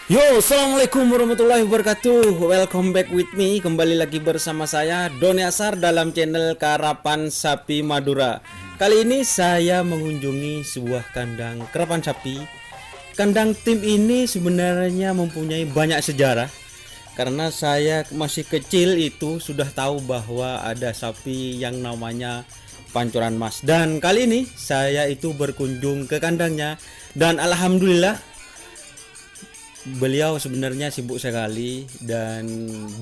Yo, assalamualaikum warahmatullahi wabarakatuh. Welcome back with me. Kembali lagi bersama saya Doni Asar dalam channel Karapan Sapi Madura. Kali ini saya mengunjungi sebuah kandang karapan sapi. Kandang tim ini sebenarnya mempunyai banyak sejarah. Karena saya masih kecil itu sudah tahu bahwa ada sapi yang namanya Pancoran Mas. Dan kali ini saya itu berkunjung ke kandangnya dan alhamdulillah beliau sebenarnya sibuk sekali dan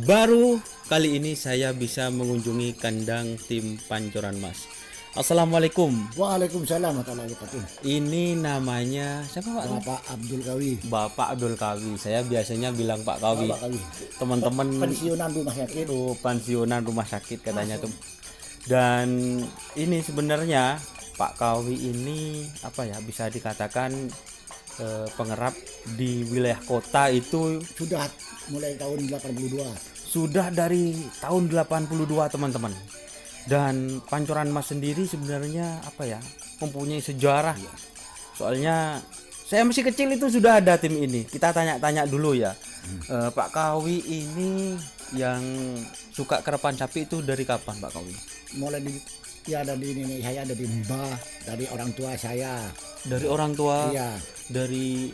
baru kali ini saya bisa mengunjungi kandang tim Pancoran Mas. Assalamualaikum. Waalaikumsalam warahmatullahi wabarakatuh. Ini namanya siapa Pak? Bapak Abdul Kawi. Bapak Abdul Kawi. Saya biasanya bilang Pak Kawi. Bapak Kawi. Teman-teman Pensiunan rumah sakit. Oh, pensiunan rumah sakit katanya tuh. Dan ini sebenarnya Pak Kawi ini apa ya, bisa dikatakan pengerap di wilayah kota itu Sudah mulai tahun 82. sudah dari tahun 82 teman-teman. Dan Pancoran Mas sendiri sebenarnya apa ya, mempunyai sejarah. Soalnya saya masih kecil itu sudah ada tim ini. Kita tanya-tanya dulu ya. Pak Kawi ini yang suka karapan sapi itu dari kapan Pak Kawi? Mulai ada di ini, saya ada di mbah, dari orang tua saya. Dari orang tua, Iya. dari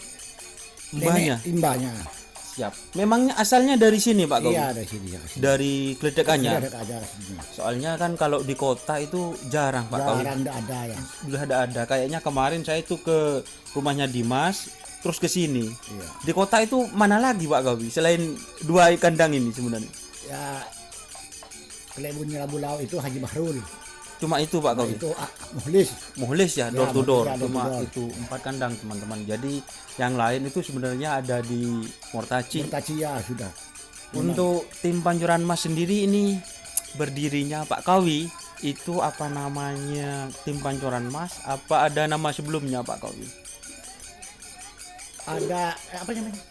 mbahnya. Mbahnya. Siap. Memangnya asalnya dari sini Pak Kawi? Iya, dari sini ya. Dari Gledekannya. Ada aja sini. Soalnya kan kalau di kota itu jarang Pak Kawi. Jarang ada ya. Sudah ada. Kayaknya kemarin saya itu ke rumahnya Dimas, terus ke sini. Iya. Di kota itu mana lagi Pak Kawi selain dua kandang ini sebenarnya? Ya, kelebunnya Labu Lau itu Haji Bahrul. Cuma itu Pak Kawi. Itu Muhlis. Muhlis ya, Ya, door to door. ya, door to Cuma door. itu 4 kandang teman-teman. Jadi yang lain itu sebenarnya ada di Mortaci. Bertacia sudah. Untuk tim Pancoran Mas sendiri ini berdirinya Pak Kawi itu apa namanya tim Pancoran Mas? Apa ada nama sebelumnya Pak Kawi? Ada apa namanya?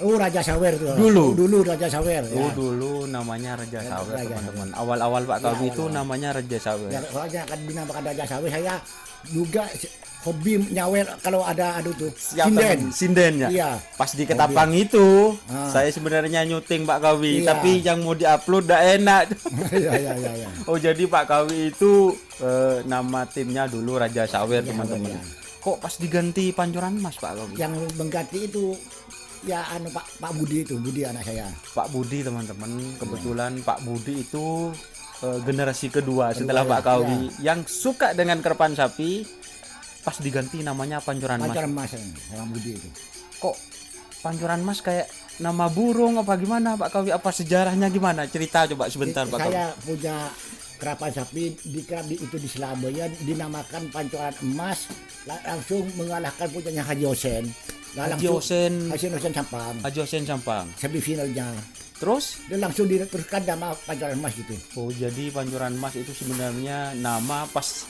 Oh, Raja Sawer itu. Dulu? Raja Sawer ya. Oh dulu namanya Raja Sawer Raja teman-teman. Awal-awal Pak Kawi itu awal-awal. namanya Raja Sawer. Ya, soalnya kan dinamakan Raja Sawer, saya juga hobi nyawer kalau ada tuh. Sinden ya. Iya. Pas di Ketapang itu Ah. saya sebenarnya nyuting Pak Kawi, Iya. tapi yang mau diupload enggak enak. Iya. Oh jadi Pak Kawi itu nama timnya dulu Raja Sawer Iya, teman-teman. iya. Kok pas diganti Pancoran Mas Pak Kawi? Yang mengganti itu ya Pak Budi itu, Budi anak saya. Pak Budi teman-teman, kebetulan Pak Budi itu generasi kedua setelah ya, Pak Kawi yang suka dengan kerapan sapi, pas diganti namanya Pancoran Mas. Pancoran Mas sama Budi itu. Kok Pancoran Mas kayak nama burung apa gimana Pak Kawi? Apa sejarahnya gimana? Cerita coba sebentar Pak Kawi. Saya punya kerapan sapi itu di Surabaya dinamakan Pancoran Emas, langsung mengalahkan punyanya Haji Hosen. Haji Hosen Sampang. Haji Hosen Sampang. Semifinalnya. Terus? Dia langsung diteruskan nama Pancoran Emas gitu. Oh jadi Pancoran Mas itu sebenarnya nama pas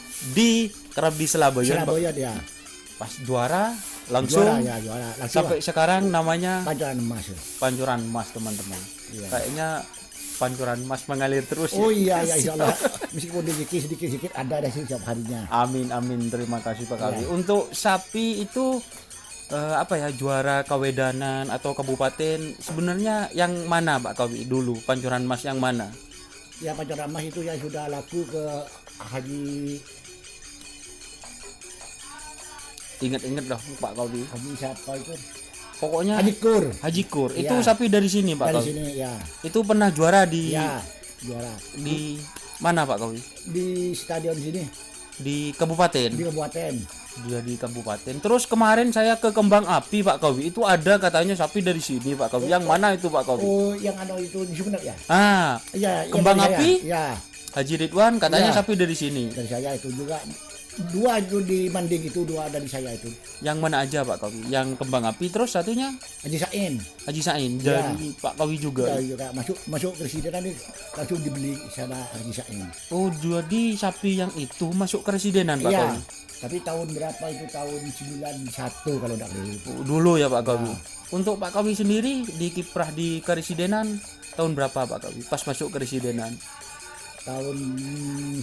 kerap di Surabaya. Surabaya dia. Pas juara langsung Juara. Langsung sampai sekarang namanya Pancoran Emas. Pancoran Mas teman-teman. Iya. Kayaknya Pancoran Mas mengalir terus Oh ya. iya insyaallah. Meskipun sedikit ada setiap harinya. Amin. Terima kasih Pak Kawi. Iya. Untuk sapi itu apa ya, juara Kawedanan atau kabupaten sebenarnya yang mana Pak Kawi dulu? Pancoran Mas yang mana? Ya Pancoran Emas itu ya sudah laku ke Haji Ingat-ingat dong Pak Kawi. siapa itu? Pokoknya Haji Kur. Haji Kur. Itu Iya. sapi dari sini Pak Dari Kawi. sini ya. Itu pernah juara di Ya, juara. di mana Pak Kawi? Di stadion sini, Di kabupaten. di kabupaten. Dia di kabupaten. Terus kemarin saya ke Kembang Api Pak Kawi, itu ada katanya sapi dari sini Pak Kawi. Yang mana itu Pak Kawi? Oh, yang itu di Sumeneb ya? Ah, Iya, Kembang dari Api? saya. Ya, Haji Ridwan katanya Iya. sapi dari sini. dari saya itu juga. Dua itu di Manding itu, dua dari saya itu. Yang mana aja Pak Kawi? Yang Kembang Api, terus satunya Haji Sain. Haji Sain Iya. dari Pak Kawi juga. Ya, juga masuk presiden ini langsung dibeli sama Haji Sain. Oh, jadi sapi yang itu masuk keresidenan Pak Iya. Kawi. Tapi tahun berapa itu? Tahun 91 kalau tidak keliru. Oh, dulu ya Pak Kawi. Untuk Pak Kawi sendiri di kiprah di keresidenan tahun berapa Pak Kawi? Pas masuk keresidenan. Tahun 95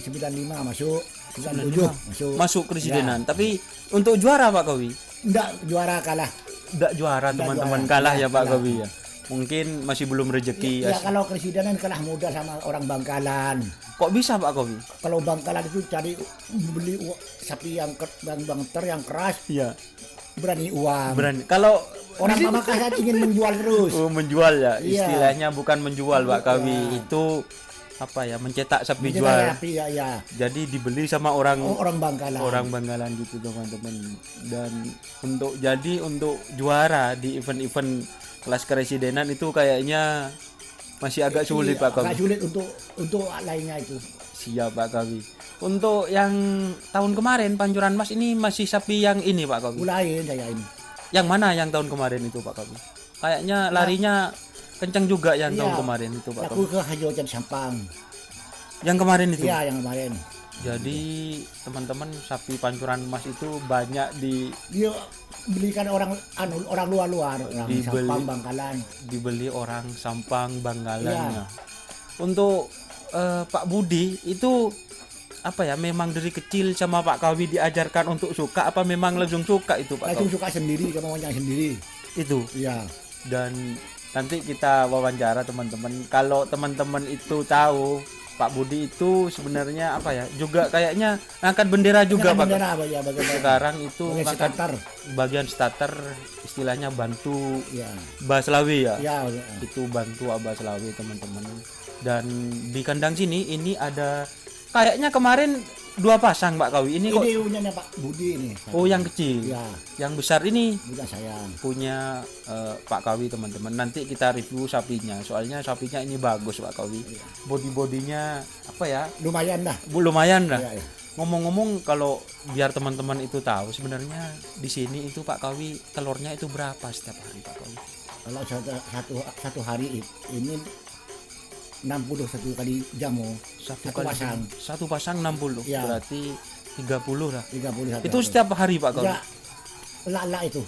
masuk, 97 masuk. Masuk keresidenan. Tapi untuk juara Pak Kawi? Enggak juara kalah. Enggak juara teman-teman, juara. kalah ya Pak Kalah. Kawi ya. Mungkin masih belum rezeki Ya ya. kalau presidenan kalah muda sama orang Bangkalan. Kok bisa Pak Kawi? Kalau Bangkalan itu cari beli sapi yang bang yang keras, Iya. berani uang. Berani. Kalau Orang Pamekasan ingin menjual terus. oh, menjual ya. Iya. Istilahnya bukan menjual Pak Kawi. Iya. Itu apa ya? Mencetak sapi Mencetak jual. sapi, ya. Jadi dibeli sama orang Orang Bangkalan. orang Bangkalan gitu teman-teman. Dan untuk juara di event-event kelas keresidenan itu kayaknya masih agak sulit Iya, Pak agak Kawi. sulit untuk lainnya itu. Siap Pak Kawi. Untuk yang tahun kemarin Pancoran Mas ini masih sapi yang ini Pak Kawi. Mulai saya ini. Yang mana yang tahun kemarin itu Pak Kawi? Kayaknya larinya kencang juga yang tahun Iya. kemarin itu Pak Aku Kawi. ke Haji Ojan Sampang. Yang kemarin itu. Iya, yang kemarin. Jadi teman-teman sapi Pancoran Mas itu banyak Dia belikan orang luar-luar, orang Dibeli. Sampang, Bangkalan. dibeli orang Sampang Bangkalan Iya. ya. Untuk Pak Budi itu apa ya, memang dari kecil sama Pak Kawi diajarkan untuk suka apa memang langsung suka itu Pak Langsung Kawi? suka sendiri, kemauannya sendiri. Itu. Iya. Dan nanti kita wawancara teman-teman. Kalau teman-teman itu tahu Pak Budi itu sebenarnya apa ya, juga kayaknya angkat bendera juga Pak. Bendera apa ya, bagaimana? Sekarang itu Bagian angkat starter. bagian starter, istilahnya bantu Iya. Baslawi ya. Iya. Itu bantu Abah Selawi teman-teman. Dan di kandang sini ini ada kayaknya kemarin 2 pasang Pak Kawi. Ini kok Ini punyanya Pak Budi ini. oh yang kecil. Iya. Yang besar ini Punya saya. punya Pak Kawi teman-teman. Nanti kita review sapinya. Soalnya sapinya ini bagus Pak Kawi. Iya. Body-bodinya apa ya? Lumayan dah. Lumayan lah. Iya, iya. Ngomong-ngomong, kalau biar teman-teman itu tahu sebenarnya di sini itu Pak Kawi telurnya itu berapa setiap hari Pak Kawi? Kalau satu hari ini 61 kali jamu. Satu pasang. Satu pasang 60. Ya. Berarti 30 lah. 31. Itu setiap hari Pak Kawi. Ya, lala itu.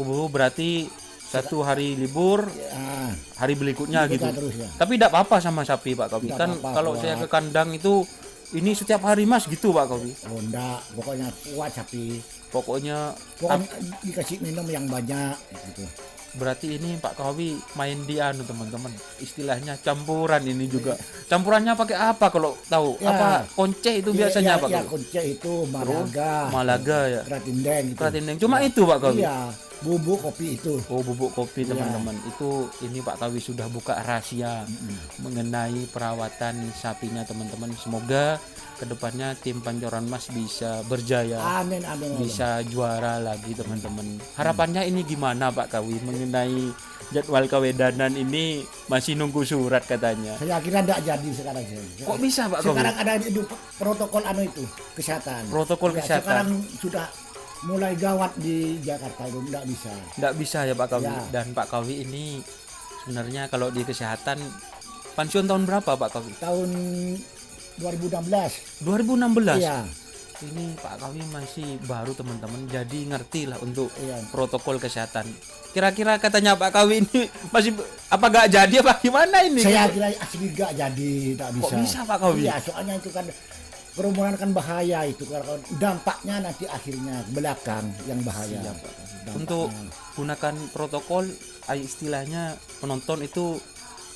Oh, berarti satu hari libur, Ya, hari berikutnya gitu. kita terus ya. Tapi tidak apa-apa sama sapi Pak Kawi. Tidak Kan apa-apa, kalau kuat. saya ke kandang itu ini setiap hari Mas gitu Pak Kawi. Oh enggak, pokoknya kuat sapi. Pokoknya Pokoknya dikasih minum yang banyak gitu. berarti ini Pak Kawi main di anu teman-teman. Istilahnya campuran ini juga. Campurannya pakai apa kalau tahu? Ya. Apa konce itu biasanya Pak Ya, Kawi? kunci itu Malaga. Malaga ya. Keratindeng gitu. Keratindeng. Cuma itu Pak Kawi. Iya, bubuk kopi itu. Oh, bubuk kopi Iya. teman-teman. Itu ini Pak Kawi sudah buka rahasia mengenai perawatan sapinya teman-teman. Semoga kedepannya tim Pancoran Mas bisa berjaya, Amin, amin. bisa juara lagi teman-teman. Harapannya ini gimana Pak Kawi mengenai jadwal kewedanan ini? Masih nunggu surat katanya. Saya kira enggak jadi sekarang. Kok bisa Pak Kawi? Sekarang ada itu protokol itu kesehatan. Protokol Ya, kesehatan. sekarang sudah mulai gawat di Jakarta itu enggak bisa. Nggak bisa ya Pak Kawi. Ya. Dan Pak Kawi ini sebenarnya kalau di kesehatan pensiun tahun berapa Pak Kawi? Tahun 2016. 2016. Iya. Ini Pak Kawi masih baru teman-teman, jadi ngerti lah untuk Iya. protokol kesehatan. Kira-kira katanya Pak Kawi ini masih apa gak jadi apa gimana ini? Saya kira asli enggak jadi, enggak bisa. Kok bisa Pak Kawi? Iya, soalnya itu kan kerumunan kan bahaya itu karena dampaknya nanti akhirnya belakang yang bahaya. Siap, Pak. Dampaknya. Untuk gunakan protokol, istilahnya penonton itu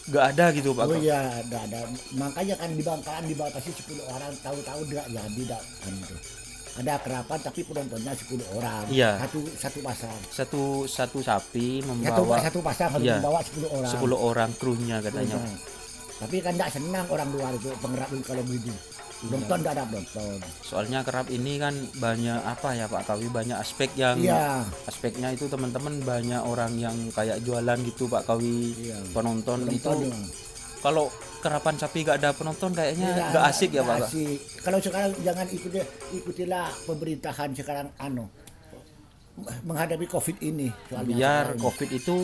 gak ada gitu Pak Oh Kawi. iya, ada. Makanya kan di Bangkaan dibatasi 10 orang, tahu-tahu enggak jadi enggak kan itu. Ada kerapan tapi penontonnya 10 orang. Iya. Satu pasang. Satu sapi membawa Satu pasang harus Iya. membawa 10 orang. 10 orang krunya katanya. Iya. Tapi kan enggak senang orang luar itu pengerap kalau begitu. Nonton enggak ada nonton. Soalnya kerap ini kan banyak apa ya Pak Kawi, banyak aspek yang Iya. aspeknya itu teman-teman, banyak orang yang kayak jualan gitu Pak Kawi. Iya. Penonton itu Penonton, kalau kerapan sapi gak ada penonton kayaknya Iya, gak asik ya Pak. nggak asik. Kalau sekarang jangan ikutilah pemerintahan sekarang menghadapi Covid ini. Soalnya Biar sekarang Covid itu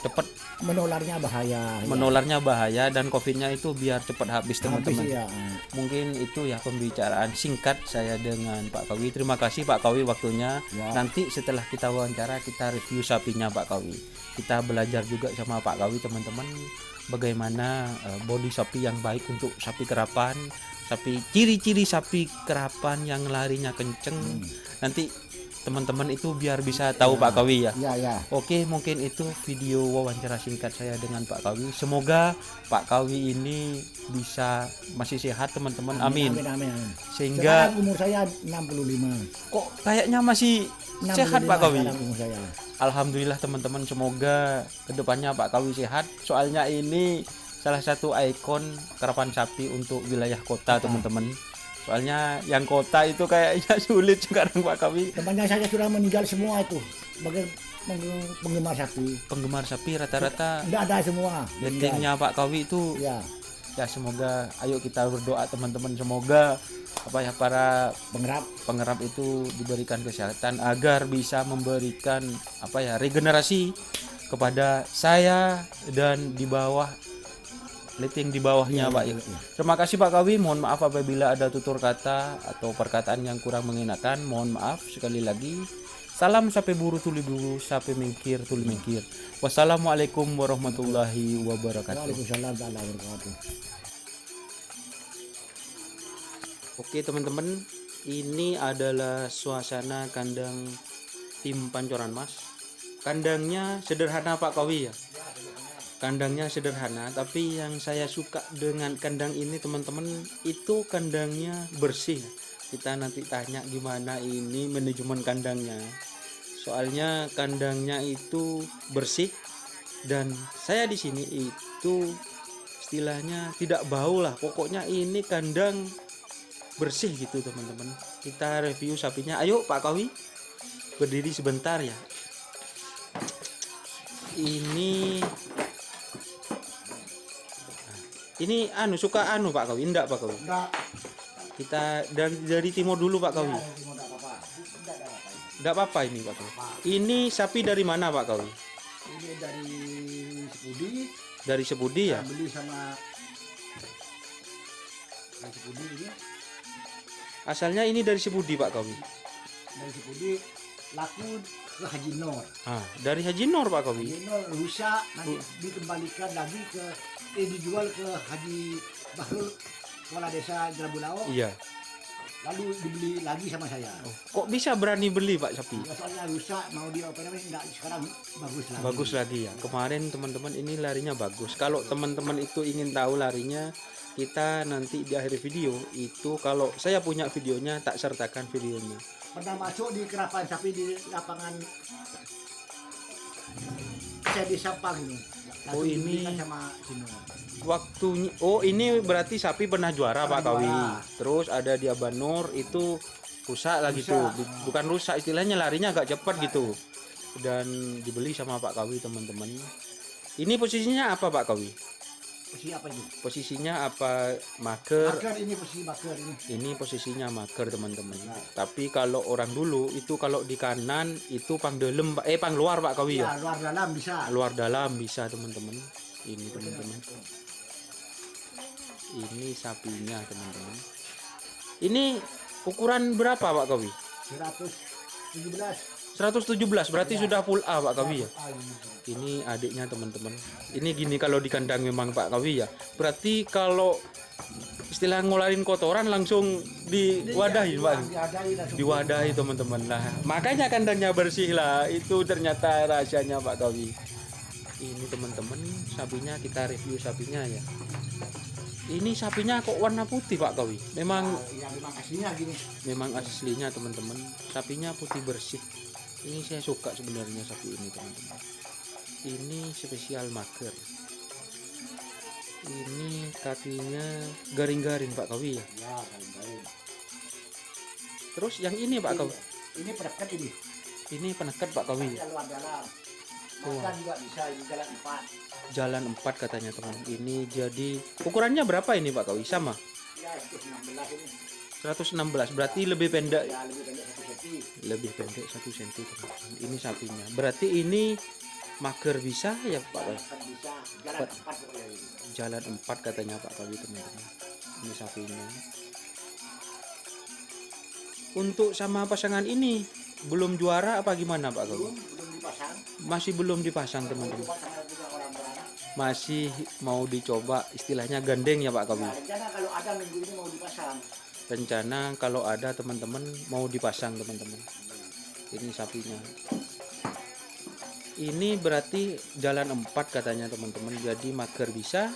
cepat menularnya bahaya. menularnya bahaya dan Covidnya itu biar cepat habis teman-teman. Ya. Mungkin itu ya pembicaraan singkat saya dengan Pak Kawi. Terima kasih Pak Kawi waktunya. Ya. Nanti setelah kita wawancara kita review sapinya Pak Kawi. Kita belajar juga sama Pak Kawi teman-teman bagaimana body sapi yang baik untuk sapi kerapan, ciri-ciri sapi kerapan yang larinya kenceng. Nanti teman-teman itu biar bisa tahu Pak Kawi ya. Ya. Oke, mungkin itu video wawancara singkat saya dengan Pak Kawi. Semoga Pak Kawi ini bisa masih sehat teman-teman. Amin. Amin. Sehingga Sekarang umur saya 65. kok kayaknya masih 65 sehat Pak Kawi. sekarang umur saya. Alhamdulillah teman-teman, semoga kedepannya Pak Kawi sehat. Soalnya ini salah satu ikon kerapan sapi untuk wilayah kota teman-teman. Soalnya yang kota itu kayaknya sulit sekarang Pak Kawi. Temannya saya sudah meninggal semua itu. Bagi penggemar sapi. Penggemar sapi rata-rata Tidak ada semua. letingnya Pak Kawi itu Ya, ya. Semoga ayo kita berdoa teman-teman, semoga para pengerap itu diberikan kesehatan agar bisa memberikan regenerasi kepada saya dan di bawah leting di bawahnya Pak ya. Terima kasih Pak Kawi, mohon maaf apabila ada tutur kata atau perkataan yang kurang mengenakan, mohon maaf sekali lagi. Salam sapi buru tuli buru, sapi mingkir tuli mingkir. Wassalamualaikum warahmatullahi wabarakatuh. Waalaikumsalam warahmatullahi wabarakatuh. Oke teman-teman, ini adalah suasana kandang tim Pancoran Mas. Kandangnya sederhana Pak Kawi ya. Kandangnya sederhana, tapi yang saya suka dengan kandang ini teman-teman, itu kandangnya bersih. Kita nanti tanya gimana ini manajemen kandangnya. Soalnya kandangnya itu bersih dan saya di sini itu istilahnya tidak bau lah. Pokoknya ini kandang bersih gitu teman-teman. Kita review sapinya. Ayo Pak Kawi, berdiri sebentar ya. Ini suka Pak Kawi, enggak Pak Kawi? Enggak. Kita dari timur dulu Pak Kawi. Ya, timur enggak apa-apa. Enggak ada apa-apa. Enggak apa-apa ini Pak Kawi. Ini sapi dari mana Pak Kawi? Ini dari Sepudi. Dari Sepudi ya? Beli sama dari Sepudi ini. Asalnya ini dari Sepudi Pak Kawi. Dari Sepudi laku ke Haji Nur. Dari Haji Nur Pak Kawi. Haji Nur rusak, nanti dikembalikan lagi dijual ke Haji Bahrul, kepala desa Jelabulao. Iya. Lalu dibeli lagi sama saya. Kok bisa berani beli Pak sapi? Ya, soalnya rusak, mau enggak, sekarang bagus lagi. Bagus lagi ya. Kemarin teman-teman ini larinya bagus. Kalau teman-teman itu ingin tahu larinya, kita nanti di akhir video itu, kalau saya punya videonya tak sertakan videonya. Pernah masuk di kerapan sapi di lapangan saya di Sampang ini. Oh, ini sama Cino. Waktunya, ini berarti sapi pernah juara Pak Kawi. Terus ada di Abanur itu rusak lagi tuh. Bukan rusak, istilahnya larinya agak cepat gitu. Dan dibeli sama Pak Kawi teman-teman. Ini posisinya apa Pak Kawi? Posisi apa ini? Posisinya apa? Mager. Mager, ini posisi mager ini. Ini posisinya mager teman-teman. Tapi kalau orang dulu itu kalau di kanan itu pang dalam pang luar Pak Kawi ya? Ya, luar dalam bisa. Luar dalam bisa teman-teman. Ini teman-teman. Ini sapinya teman-teman. Ini ukuran berapa Pak Kawi? 117. 117 berarti sudah full A Pak Kawi ya. Ini adiknya teman-teman. Ini gini kalau di kandang memang Pak Kawi ya. Berarti kalau istilah ngularin kotoran langsung diwadahi Pak. Diwadahi teman-teman. Nah, makanya kandangnya bersih lah. Itu ternyata rahasianya Pak Kawi. Ini teman-teman, sapinya kita review sapinya ya. Ini sapinya kok warna putih Pak Kawi. Memang memang aslinya gini. Memang aslinya teman-teman. Sapinya putih bersih. Ini saya suka sebenarnya sapi ini teman-teman. Ini spesial mager. Ini kakinya garing-garing Pak Kawi ya. Ya, garing-garing. Terus yang ini Pak Kawi. Ini penekat ini. Ini penekat Pak Kawi. Luar dalam. Makan juga bisa, ini jalan 4. Jalan 4 katanya teman. Ini jadi ukurannya berapa ini Pak Kawi? Sama? Ya, 116 ini. 116 berarti lebih pendek. Ya, lebih pendek 1 cm. Lebih pendek 1 cm teman-teman. Ini sapinya. Berarti ini mager bisa ya Pak Kawi? Bisa, jalan 4 pokoknya ini. Jalan 4 katanya Pak Kawi teman-teman. Ini sapinya. Untuk sama pasangan ini belum juara apa gimana Pak Kawi? Belum dipasang. Masih belum dipasang teman-teman. Masih mau dicoba istilahnya gandeng ya Pak Kawi. Nah, rencana kalau ada minggu ini mau dipasang. Rencana kalau ada teman-teman mau dipasang teman-teman. Ini sapinya. Ini berarti jalan 4 katanya teman-teman. Jadi mager bisa,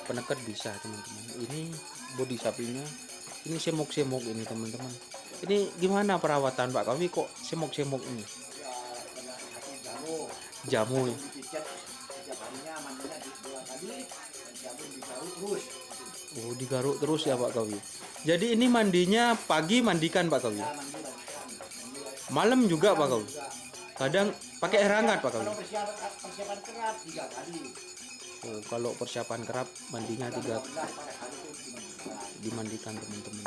penekat bisa teman-teman. Ini bodi sapinya. Ini semok-semok ini teman-teman. Ini gimana perawatan Pak Kawi kok semok-semok ini? Jamu ya. Oh, digaruk terus ya Pak Kawi. Jadi ini mandinya pagi mandikan Pak Kawi. Malam juga Pak Kawi. Kadang pakai air hangat Pak Kawi. Persiapan kerap 3 kali. Oh, kalau persiapan kerap mandinya 3 dimandikan teman-teman.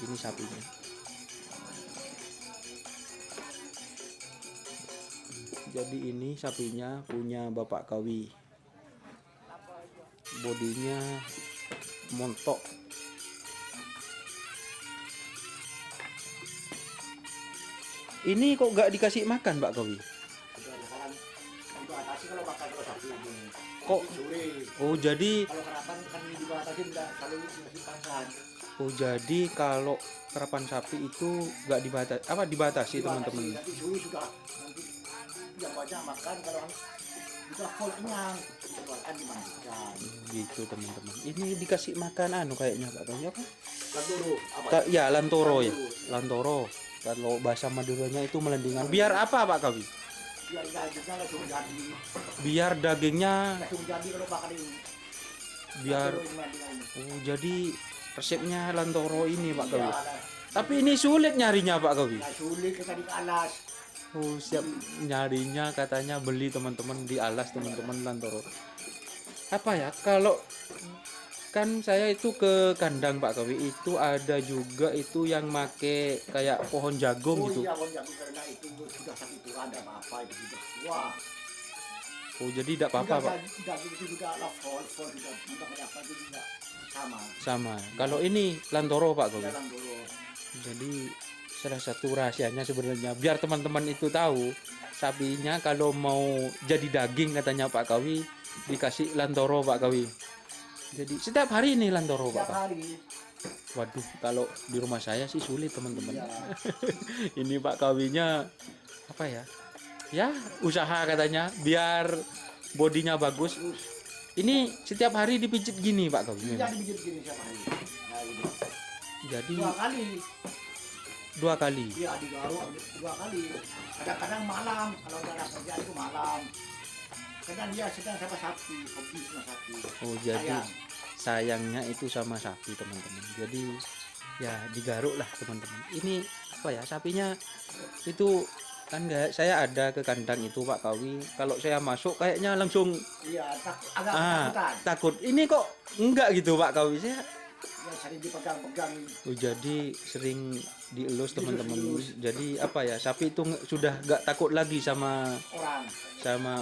Ini sapinya. Jadi ini sapinya punya Bapak Kawi. Bodinya montok. Ini kok gak dikasih makan Pak Kawi? Untuk atasi kalau bakal sapi ini. Kok? Sore. Oh jadi Kalau karapan kan dibatasi nggak selalu dikasih pakan. kalau karapan sapi itu nggak dibatasi dibatasi teman-teman. Nanti sore sudah nanti yang banyak makan kalau sudah full kenyang kan dimandikan. Gitu teman-teman. Ini dikasih makan kayaknya Pak Kawi apa? Lalu apa? Ya lantoro ya. Lantoro. Kalau bahasa Maduranya itu melendingan. Biar apa Pak Kawi? Biar dagingnya langsung jadi. Biar dagingnya Langsung jadi kalau bakar ini. biar Langsung dimandikan ini. jadi resepnya lantoro ini Pak Iya, Kawi. lah. Tapi ini sulit nyarinya Pak Kawi. Nah, sulit kita di alas. Oh, siap nyarinya katanya beli teman-teman di alas teman-teman lantoro. Apa ya? Kalau kan saya itu ke kandang Pak Kawi itu ada juga itu yang make kayak pohon jagung Oh gitu. iya, Bang, jago karena itu sudah sakit itu ada apa-apa itu sudah. Wah, Oh, jadi tidak apa-apa Pak. daging itu juga lah full juga tidak ada apa itu juga sama. Sama. Kalau ini lantoro Pak Kawi. Dalam dulu. Jadi salah satu rahasianya sebenarnya biar teman-teman itu tahu sapinya kalau mau jadi daging katanya Pak Kawi dikasih lantoro Pak Kawi. Jadi setiap hari ini lantoro Pak Setiap Kawi. hari. Waduh, kalau di rumah saya sih sulit teman-teman. Iya. Ini Pak Kawinya apa ya? Ya usaha katanya biar bodinya bagus. Ini setiap hari dipijit gini Pak Kawi. Iya dibikin gini setiap hari. Nah, ini. Jadi 2 kali. 2 kali. Iya digaruk 2 kali. Kadang-kadang malam kalau ada kerja itu malam. Kadang dia sedang sama sapi, hobi sama sapi. Oh jadi Sayang. sayangnya itu sama sapi teman-teman. Jadi ya digaruk lah teman-teman. Ini apa ya sapinya itu kan enggak saya ada ke kandang itu Pak Kawi. Kalau saya masuk kayaknya langsung Iya, agak ketakutan. takut. Ini kok enggak gitu Pak Kawi. Saya Ya sering dipegang-pegang. jadi sering dielus teman-teman. Jadi apa ya sapi itu sudah enggak takut lagi sama Orang.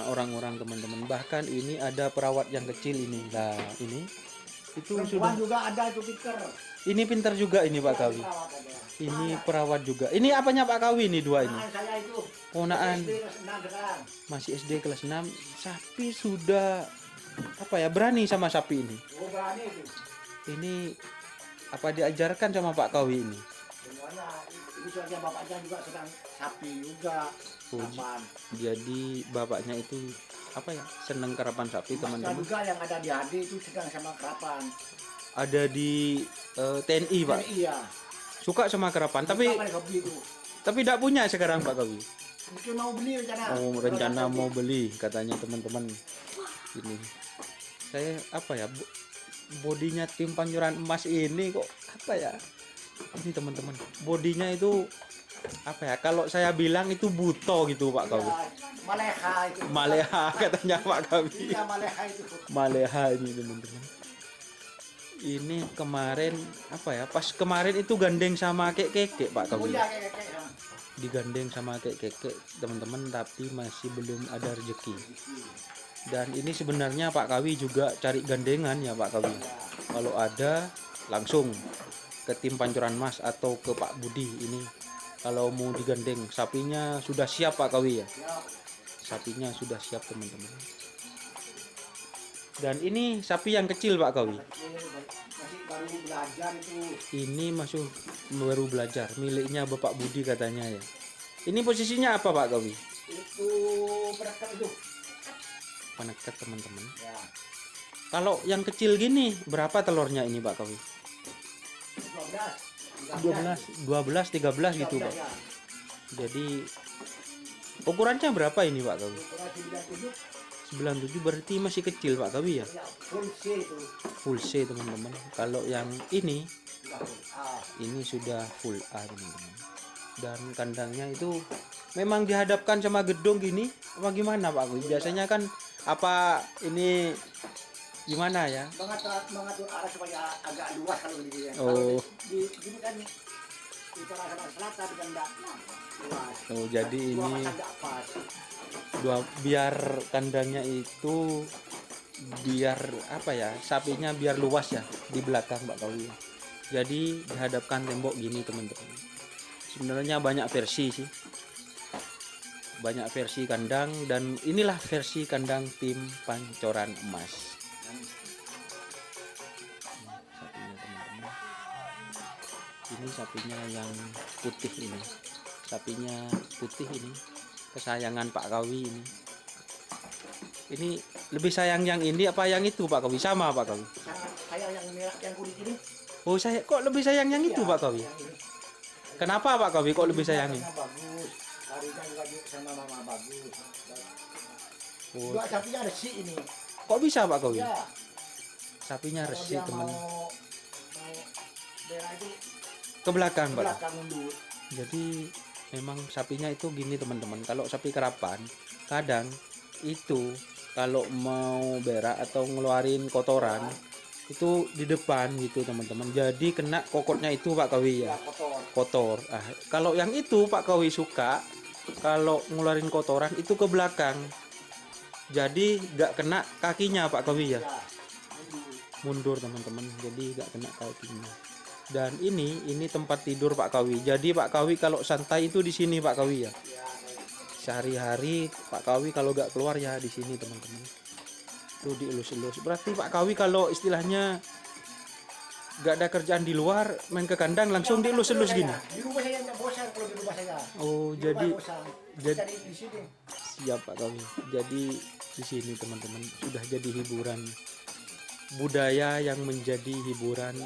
orang-orang teman-teman. Bahkan ini ada perawat yang kecil ini. Nah, ini itu Perempuan sudah juga ada itu pinter. ini pintar juga ini Pak Kawi. Perawat ada. Ini perawat juga. Ini apanya Pak Kawi ini dua ini? Nah, saya itu Ponaan SD kelas 6 sekarang. masih SD kelas 6. Sapi sudah apa ya berani sama sapi ini. Oh berani itu. Ini apa diajarkan sama Pak Kawi ini? Semuanya itu saja bapaknya juga sedang sapi juga. Oh, Kapan? Jadi bapaknya itu apa ya seneng karapan sapi Masnya teman-teman. juga yang ada di HD itu sedang sama kerapan. Ada di TNI Pak. Iya. Suka sama karapan tapi Kapan hobi itu? tidak punya sekarang Pak Kawi. Mungkin mau beli rencana. Oh, rencana mau beli katanya teman-teman. Ini saya apa ya bodinya tim Pancuran Emas ini kok apa ya? Ini teman-teman. Bodinya itu apa ya? Kalau saya bilang itu buto gitu Pak Kawi. Ya, Maleha itu. Maleha katanya Pak Kawi. Iya Maleha itu. Maleha ini teman-teman. Ini kemarin apa ya? Pas kemarin itu gandeng sama kek-kek Pak Oh Kawi. iya kayak Digandeng sama kek-kek teman-teman tapi masih belum ada rezeki. Dan ini sebenarnya Pak Kawi juga cari gandengan ya Pak Kawi. Kalau ada langsung ke tim Pancuran Mas atau ke Pak Budi ini. Kalau mau digandeng sapinya sudah siap Pak Kawi ya. Ya, Sapinya sudah siap teman-teman. Dan ini sapi yang kecil Pak Kawi. masih baru belajar itu. Ini masuk baru belajar miliknya Bapak Budi katanya ya. Ini posisinya apa Pak Kawi? Itu perekat itu. Penekat teman-teman. Ya. Kalau yang kecil gini berapa telurnya ini Pak Kawi? 12. 12, 13 gitu Pak. Ya. Jadi ukurannya berapa ini Pak Kawi? Ukuran 97 97 berarti masih kecil Pak Kawi ya. ya full C itu. Full C teman-teman. Kalau yang ini Sudah full A. ini sudah full A teman-teman. Dan kandangnya itu memang dihadapkan sama gedung gini apa gimana Pak Kawi? Biasanya kan apa ini gimana ya? Mengatur arah supaya agak luas kalau begini ya. Oh. Kalau di gini kan di tengah selatan kan enggak luas. Oh, jadi Dua ini pasang enggak pas. biar kandangnya itu biar apa ya sapinya biar luas ya di belakang Pak Kawi. Jadi dihadapkan tembok gini teman-teman. Sebenarnya banyak versi sih. banyak versi kandang, dan inilah versi kandang tim Pancoran Emas. Sapinya teman-teman, ini sapinya yang putih ini, sapinya putih ini kesayangan Pak Kawi ini. Ini lebih sayang yang ini apa yang itu Pak Kawi? Sama Pak Kawi? Saya yang merah yang kulit ini. Oh, saya kok lebih sayang yang itu Iya, Pak Kawi? yang ini. Kenapa Pak Kawi kok lebih sayangin? Warnanya bagus, larinya juga sama mama bagus. Oh, Dua sapinya resik ini. kok bisa Pak Kawi? Ya, Sapinya kalau resik dia teman. mau daerah itu Ke belakang Pak. belakang mundur. Jadi memang sapinya itu gini teman-teman. Kalau sapi kerapan kadang itu kalau mau berak atau ngeluarin kotoran itu di depan gitu teman-teman. Jadi kena kokotnya itu Pak Kawi Ya, ya. kotor. Kotor. Kalau yang itu Pak Kawi suka kalau ngeluarin kotoran itu ke belakang. Jadi gak kena kakinya Pak Kawi ya. Ya, Mundur mundur. teman-teman. Jadi gak kena kakinya. Dan ini tempat tidur Pak Kawi. Jadi Pak Kawi kalau santai itu di sini Pak Kawi ya. Ya, baik. Sehari-hari Pak Kawi kalau gak keluar ya di sini teman-teman. Tuh dielus-elus. Berarti Pak Kawi kalau istilahnya gak ada kerjaan di luar, main ke kandang langsung Ya, dielus-elus saya. gini. Di rumah saya nggak bosan kalau di rumah saya. Oh, Di jadi rumah bosan. jadi- Jadi di sini. siap Pak Kawi. Jadi di sini teman-teman sudah jadi hiburan, budaya yang menjadi hiburan.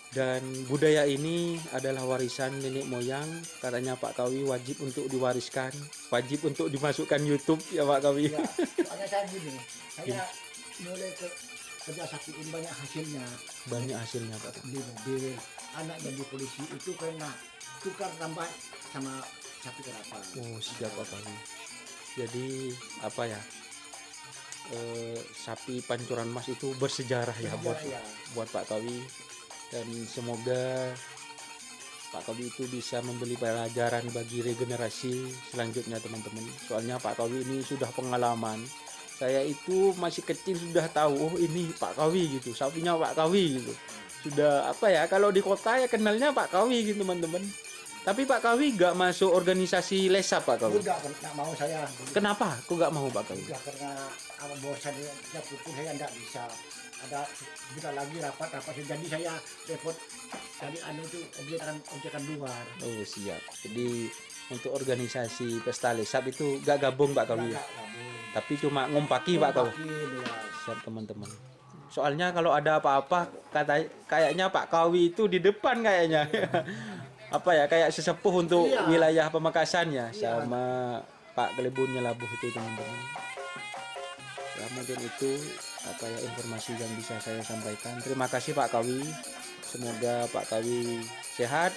Dan budaya ini adalah warisan nenek moyang. Katanya Pak Kawi wajib untuk diwariskan, wajib untuk dimasukkan YouTube ya Pak Kawi. Ya, soalnya saya gini, saya mulai kerja sapi ini banyak hasilnya. Banyak hasilnya Pak. Di mobil, anak jadi polisi itu karena tukar tambah sama sapi kerapan. Oh siap Pak Kawi. Jadi apa ya? Sapi Pancoran Mas itu bersejarah ya Bersejarah, ya. buat Pak Kawi. Dan semoga Pak Kawi itu bisa memberi pelajaran bagi regenerasi selanjutnya teman-teman. Soalnya Pak Kawi ini sudah pengalaman. Saya itu masih kecil sudah tahu, oh ini Pak Kawi gitu, sapinya Pak Kawi gitu. Sudah apa ya, kalau di kota ya kenalnya Pak Kawi gitu teman-teman. Tapi Pak Kawi gak masuk organisasi lesap Pak Kawi. Udah, nggak mau saya. Kenapa? Kok gak mau Pak Kawi? Udah karena apa bosan ya pukul saya nggak bisa. Ada kita lagi rapat jadi saya repot dari anu itu objekan luar. Oh siap. Jadi untuk organisasi pesta lesap itu gak gabung Pak Kawi. Nggak gabung. Tapi cuma ngumpaki Pak Kawi. Makin, ya. Siap teman-teman. Soalnya kalau ada apa-apa kayaknya Pak Kawi itu di depan kayaknya. Apa ya, kayak sesepuh untuk Iya. wilayah Pamekasan ya, Iya. sama Pak Kelebun Nyelabuh itu teman-teman. Ya mungkin itu apa ya informasi yang bisa saya sampaikan. Terima kasih Pak Kawi. Semoga Pak Kawi sehat,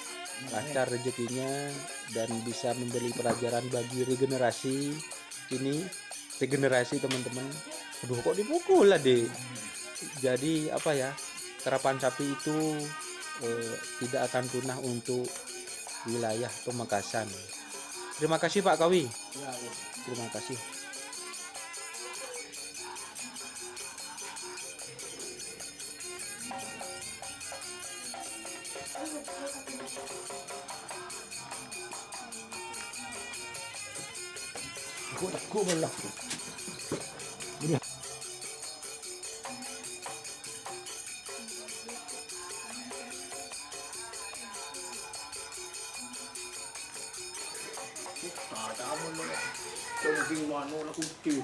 lancar rezekinya, dan bisa memberi pelajaran bagi regenerasi ini. Regenerasi teman-teman. Aduh kok dipukul lah deh. Jadi apa ya, kerapan sapi itu tidak akan punah untuk wilayah Pamekasan. Terima kasih Pak Kawi. Ya, ya. Terima kasih. Aku belum. Ada apa lo? Kalau di mana aku kecil.